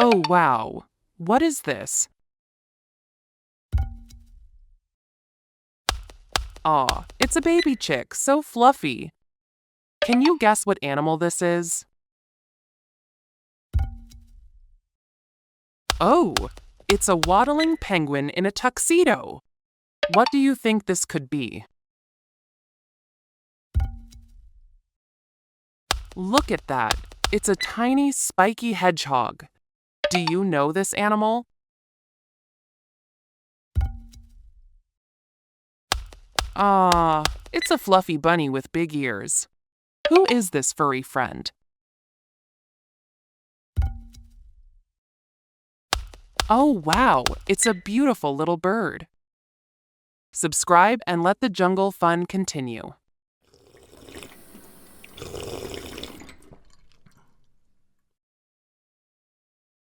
Oh, wow. What is this? Aw, it's a baby chick, so fluffy. Can you guess what animal this is? Oh, it's a waddling penguin in a tuxedo. What do you think this could be? Look at that. It's a tiny, spiky hedgehog. Do you know this animal? Ah, it's a fluffy bunny with big ears. Who is this furry friend? Oh, wow, it's a beautiful little bird. Subscribe and let the jungle fun continue.